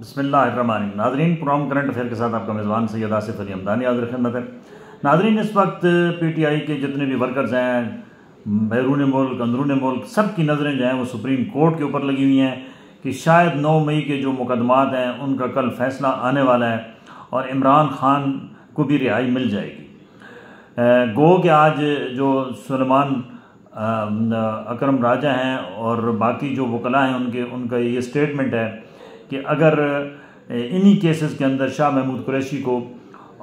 बिस्मिल्लाहिर्रहमानिर्रहीम। नाज़रीन, programme current affair के साथ आपका मेज़बान सैयद आसिफ अली हमदानी हाज़िर खिदमत है। नाज़रीन, इस वक्त PTI के जितने भी वर्कर्स हैं, बैरून मुल्क अंदरून मुल्क, सब की नज़रें जो हैं वो सुप्रीम कोर्ट के ऊपर लगी हुई हैं कि शायद 9 मई के जो मुकदमात हैं उनका कल फैसला आने वाला है और इमरान खान को भी रिहाई मिल जाएगी। गो कि आज जो सुलेमान अकरम राजा हैं और बाकी जो वकला हैं उनका ये स्टेटमेंट है कि अगर इन्हीं केसेस के अंदर शाह महमूद कुरैशी को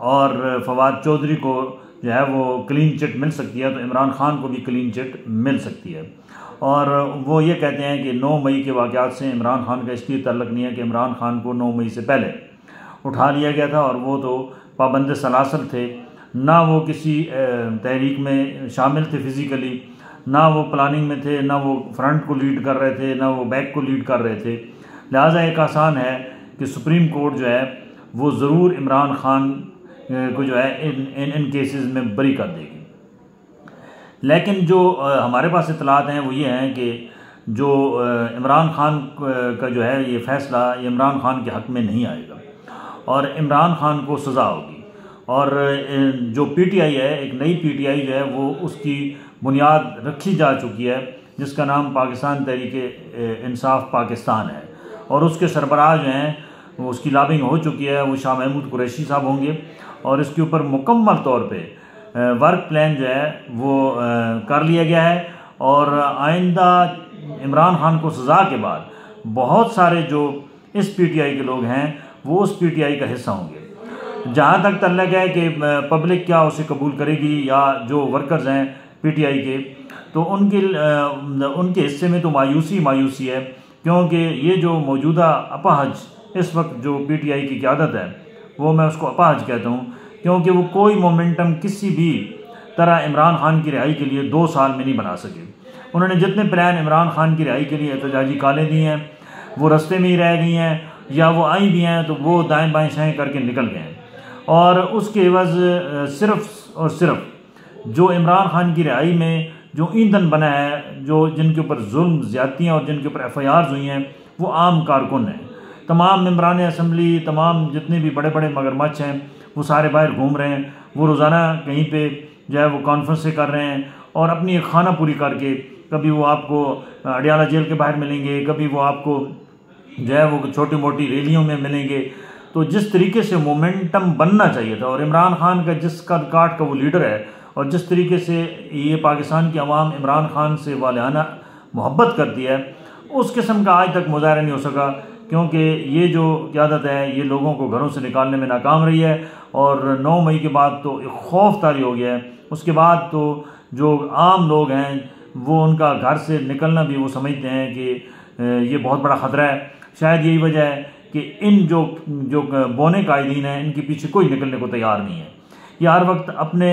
और फवाद चौधरी को जो है वो क्लीन चिट मिल सकती है तो इमरान खान को भी क्लीन चिट मिल सकती है। और वो ये कहते हैं कि 9 मई के वाक़यात से इमरान खान का इसलिए ताल्लुक़ नहीं है कि इमरान खान को 9 मई से पहले उठा लिया गया था और वो तो पाबंद सलासल थे, ना वो किसी तहरीक में शामिल थे फिज़िकली, ना वो प्लानिंग में थे, ना वो फ्रंट को लीड कर रहे थे, ना वो बैक को लीड कर रहे थे। लिहाजा एक आसान है कि सुप्रीम कोर्ट जो है वो ज़रूर इमरान खान को जो है इन केसेस में बरी कर देगी। लेकिन जो हमारे पास इत्तलात हैं वो ये हैं कि जो इमरान खान का जो है ये फ़ैसला ये इमरान खान के हक़ में नहीं आएगा और इमरान खान को सज़ा होगी। और जो PTI है, एक नई PTI जो है वो उसकी बुनियाद रखी जा चुकी है जिसका नाम पाकिस्तान तहरीक इंसाफ पाकिस्तान है और उसके सरबराह जो हैं उसकी लॉबिंग हो चुकी है, वो शाह महमूद कुरैशी साहब होंगे और इसके ऊपर मुकम्मल तौर पे वर्क प्लान जो है वो कर लिया गया है। और आइंदा इमरान खान को सज़ा के बाद बहुत सारे जो इस PTI के लोग हैं वो उस PTI का हिस्सा होंगे। जहाँ तक तल्लक है कि पब्लिक क्या उसे कबूल करेगी या जो वर्कर्स हैं PTI के, तो उनके हिस्से में तो मायूसी है, क्योंकि ये जो मौजूदा अपाहज इस वक्त जो PTI की क़यादत है वो मैं उसको अपाहज कहता हूँ, क्योंकि वो कोई मोमेंटम किसी भी तरह इमरान खान की रिहाई के लिए 2 साल में नहीं बना सके। उन्होंने जितने प्लान इमरान खान की रिहाई के लिए एहतजाजी कालें दी हैं वो रास्ते में ही रह गई हैं या वो आई भी हैं तो वो दाएँ बाएँ शाएँ करके निकल गए हैं। और उसके एवज़ सिर्फ़ और सिर्फ जो इमरान खान की रिहाई में जो ईंधन बना है, जो जिनके ऊपर जुल्म ज़्यादतियाँ और जिनके ऊपर FIRs हुई हैं वो आम कारकुन हैं। तमाम मेंबरान असम्बली, तमाम जितने भी बड़े बड़े मगरमच्छ हैं वो सारे बाहर घूम रहे हैं। वो रोज़ाना कहीं पे जो है वो कॉन्फ्रेंसें कर रहे हैं और अपनी एक खाना पूरी करके कभी वो आपको अडियाला जेल के बाहर मिलेंगे, कभी वो आपको जो है वो छोटी मोटी रैलियों में मिलेंगे। तो जिस तरीके से मोमेंटम बनना चाहिए था और इमरान खान का जिस कद काट का वो लीडर है और जिस तरीके से ये पाकिस्तान की आवाम इमरान खान से वालियाना मोहब्बत करती है, उस किस्म का आज तक मुजाहरा नहीं हो सका, क्योंकि ये जो क़यादत है ये लोगों को घरों से निकालने में नाकाम रही है। और 9 मई के बाद तो एक खौफ तारी हो गया है। उसके बाद तो जो आम लोग हैं वो उनका घर से निकलना भी वो समझते हैं कि ये बहुत बड़ा ख़तरा है। शायद यही वजह है कि इन जो बोने कायदीन हैं इनके पीछे कोई निकलने को तैयार नहीं है। ये हर वक्त अपने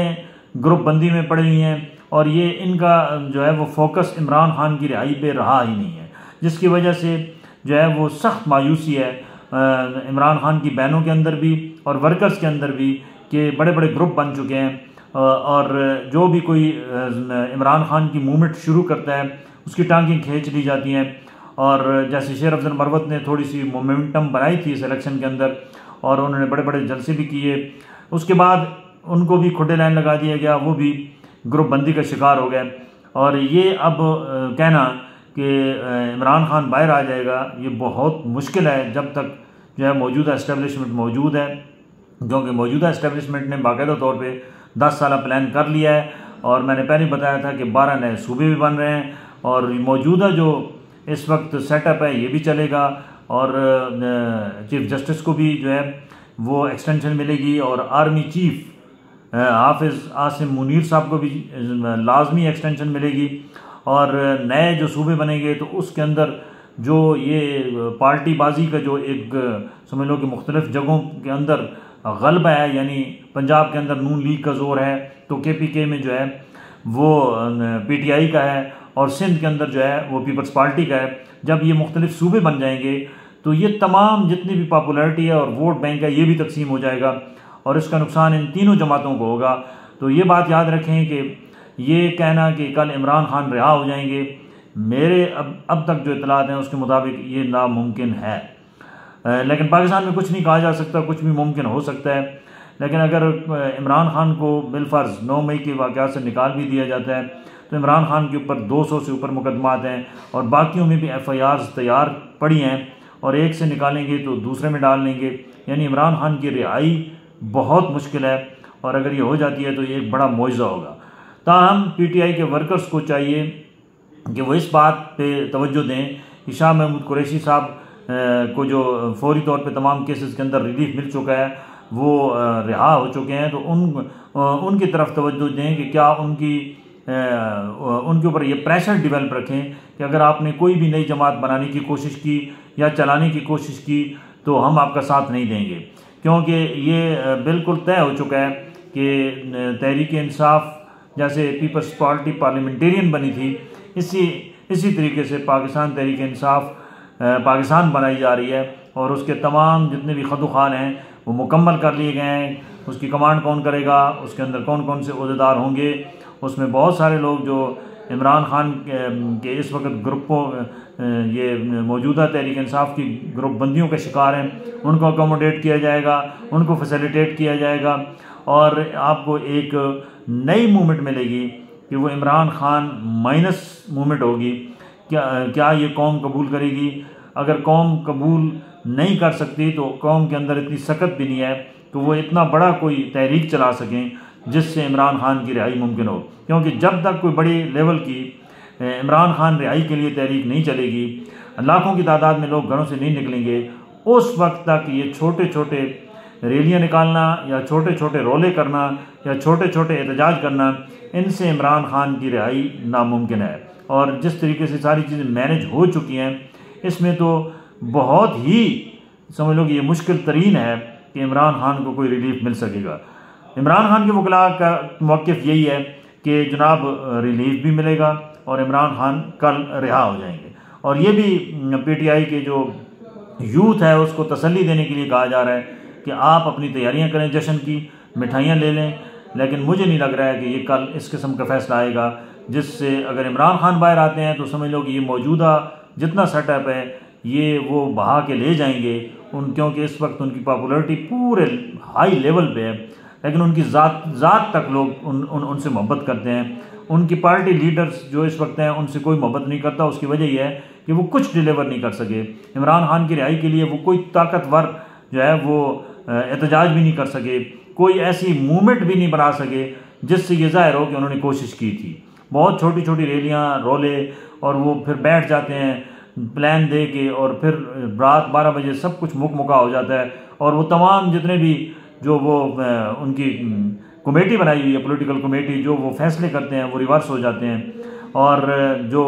ग्रुप बंदी में पड़े हुई हैं और ये इनका जो है वो फोकस इमरान खान की रिहाई पे रहा ही नहीं है, जिसकी वजह से जो है वो सख्त मायूसी है इमरान खान की बहनों के अंदर भी और वर्कर्स के अंदर भी कि बड़े बड़े ग्रुप बन चुके हैं और जो भी कोई इमरान खान की मूवमेंट शुरू करता है उसकी टांगें खींच ली जाती हैं। और जैसे शेर अफजल मरवत ने थोड़ी सी मोमेंटम बनाई थी इस इलेक्शन के अंदर और उन्होंने बड़े बड़े जलसे भी किए, उसके बाद उनको भी खुडे लाइन लगा दिया गया, वो भी ग्रुप बंदी का शिकार हो गए। और ये अब कहना कि इमरान खान बाहर आ जाएगा ये बहुत मुश्किल है जब तक जो है मौजूदा इस्टेब्लिशमेंट मौजूद है, क्योंकि मौजूदा इस्टेब्लिशमेंट ने बाकायदा तौर पे 10 साल प्लान कर लिया है। और मैंने पहले बताया था कि 12 नए सूबे भी बन रहे हैं और मौजूदा जो इस वक्त सेटअप है ये भी चलेगा और चीफ जस्टिस को भी जो है वो एक्सटेंशन मिलेगी और आर्मी चीफ हाफिज़ आसिम मुनीर साहब को भी लाजमी एक्सटेंशन मिलेगी। और नए जो सूबे बनेंगे तो उसके अंदर जो ये पार्टी बाजी का जो एक समझ लो कि मुख्तलिफ जगहों के अंदर गलबा है, यानी पंजाब के अंदर नून लीग का जोर है तो KPK में जो है वो PTI का है और सिंध के अंदर जो है वो पीपल्स पार्टी का है। जब ये मुख्तलिफ सूबे बन जाएंगे तो ये तमाम जितनी भी पॉपुलैरिटी है और वोट बैंक है ये भी तकसीम हो जाएगा और इसका नुकसान इन तीनों जमातों को होगा। तो ये बात याद रखें कि ये कहना कि कल इमरान खान रिहा हो जाएंगे, मेरे अब तक जो इतलात हैं उसके मुताबिक ये नामुमकिन है। लेकिन पाकिस्तान में कुछ नहीं कहा जा सकता, कुछ भी मुमकिन हो सकता है। लेकिन अगर इमरान खान को बिलफर्ज 9 मई के वाक़यात से निकाल भी दिया जाता है तो इमरान खान के ऊपर 200 से ऊपर मुकदमात हैं और बाकियों में भी FIRs तैयार पड़ी हैं और एक से निकालेंगे तो दूसरे में डाल लेंगे। यानी इमरान खान की रिहाई बहुत मुश्किल है और अगर ये हो जाती है तो ये एक बड़ा मुआवजा होगा। ताहम PTI के वर्कर्स को चाहिए कि वो इस बात पे तवज्जो दें कि शाह महमूद कुरैशी साहब को जो फौरी तौर पे तमाम केसेस के अंदर रिलीफ मिल चुका है, वो रिहा हो चुके हैं, तो उनकी तरफ तवज्जो दें कि क्या उनके ऊपर ये प्रेशर डेवलप रखें कि अगर आपने कोई भी नई जमात बनाने की कोशिश की या चलाने की कोशिश की तो हम आपका साथ नहीं देंगे। क्योंकि ये बिल्कुल तय हो चुका है कि तहरीक इंसाफ जैसे पीपल्स पार्टी पार्लियामेंटेरियन बनी थी, इसी तरीके से पाकिस्तान तहरीक इंसाफ पाकिस्तान बनाई जा रही है और उसके तमाम जितने भी खदोखाल हैं वो मुकम्मल कर लिए गए हैं। उसकी कमांड कौन करेगा, उसके अंदर कौन कौन से ओहदेदार होंगे, उसमें बहुत सारे लोग जो इमरान खान के इस वक्त ग्रुपों ये मौजूदा तहरीक इंसाफ की ग्रुप बंदियों के शिकार हैं, उनको अकोमोडेट किया जाएगा, उनको फैसिलिटेट किया जाएगा और आपको एक नई मूवमेंट मिलेगी कि वो इमरान खान माइनस मूवमेंट होगी। क्या ये कौम कबूल करेगी? अगर कौम कबूल नहीं कर सकती तो कौम के अंदर इतनी सख्त भी नहीं है तो वो इतना बड़ा कोई तहरीक चला सकें जिससे इमरान खान की रिहाई मुमकिन हो। क्योंकि जब तक कोई बड़ी लेवल की इमरान खान रिहाई के लिए तहरीक नहीं चलेगी, लाखों की तादाद में लोग घरों से नहीं निकलेंगे, उस वक्त तक ये छोटे छोटे रैलियाँ निकालना या छोटे छोटे रोले करना या छोटे छोटे एहतजाज करना, इनसे इमरान खान की रिहाई नामुमकिन है। और जिस तरीके से सारी चीज़ें मैनेज हो चुकी हैं, इसमें तो बहुत ही समझ लो कि ये मुश्किल तरीन है कि इमरान खान को कोई रिलीफ मिल सकेगा। इमरान खान के वकला का मौक़िफ़ यही है कि जनाब रिलीफ भी मिलेगा और इमरान खान कल रिहा हो जाएंगे। और ये भी PTI के जो यूथ है उसको तसल्ली देने के लिए कहा जा रहा है कि आप अपनी तैयारियां करें, जश्न की मिठाइयां ले लें, लेकिन मुझे नहीं लग रहा है कि ये कल इस किस्म का फैसला आएगा जिससे अगर इमरान खान बाहर आते हैं तो समझ लो कि ये मौजूदा जितना सेटअप है ये वो बहा के ले जाएंगे क्योंकि इस वक्त उनकी पॉपुलरिटी पूरे हाई लेवल पे है, लेकिन उनकी ज़ात तक लोग उनसे मोहब्बत करते हैं। उनकी पार्टी लीडर्स जो इस वक्त हैं उनसे कोई मोहब्बत नहीं करता। उसकी वजह यह है कि वो कुछ डिलीवर नहीं कर सके। इमरान खान की रिहाई के लिए वो कोई ताकतवर जो है वो एहतजाज भी नहीं कर सके, कोई ऐसी मूवमेंट भी नहीं बना सके जिससे ये ज़ाहिर हो कि उन्होंने कोशिश की थी। बहुत छोटी छोटी रैलियाँ, रोले, और वो फिर बैठ जाते हैं प्लान दे के और फिर रात 12 बजे सब कुछ मुकमुका हो जाता है और वो तमाम जितने भी जो वो उनकी कमेटी बनाई हुई है, पॉलिटिकल कमेटी, जो वो फैसले करते हैं वो रिवर्स हो जाते हैं और जो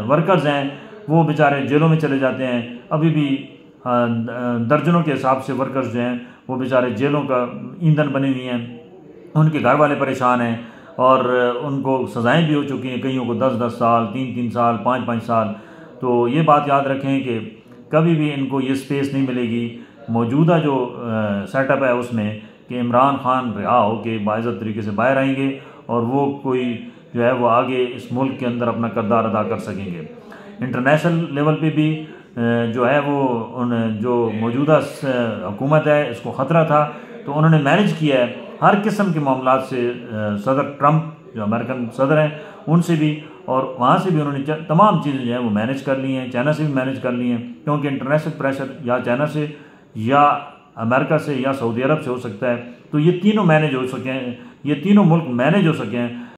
वर्कर्स हैं वो बेचारे जेलों में चले जाते हैं। अभी भी दर्जनों के हिसाब से वर्कर्स जो हैं वो बेचारे जेलों का ईंधन बने हुए हैं, उनके घर वाले परेशान हैं और उनको सज़ाएं भी हो चुकी हैं, कईयों को 10-10 साल, 3-3 साल, 5-5 साल। तो ये बात याद रखें कि कभी भी इनको ये स्पेस नहीं मिलेगी मौजूदा जो सेटअप है उसमें कि इमरान खान रिहा हो के बाइज़्ज़त तरीके से बाहर आएंगे और वो कोई जो है वो आगे इस मुल्क के अंदर अपना किरदार अदा कर सकेंगे। इंटरनेशनल लेवल पे भी जो है वो जो मौजूदा हुकूमत है इसको ख़तरा था तो उन्होंने मैनेज किया है हर किस्म के मामलात से। सदर ट्रंप जो अमेरिकन सदर हैं उनसे भी और वहाँ से भी उन्होंने तमाम चीज़ें जो हैं वो मैनेज कर ली हैं, चाइना से भी मैनेज कर ली हैं, क्योंकि इंटरनेशनल प्रेशर या चाइना से या अमेरिका से या सऊदी अरब से हो सकता है। तो ये तीनों मैनेज हो सके हैं, ये तीनों मुल्क मैनेज हो सके हैं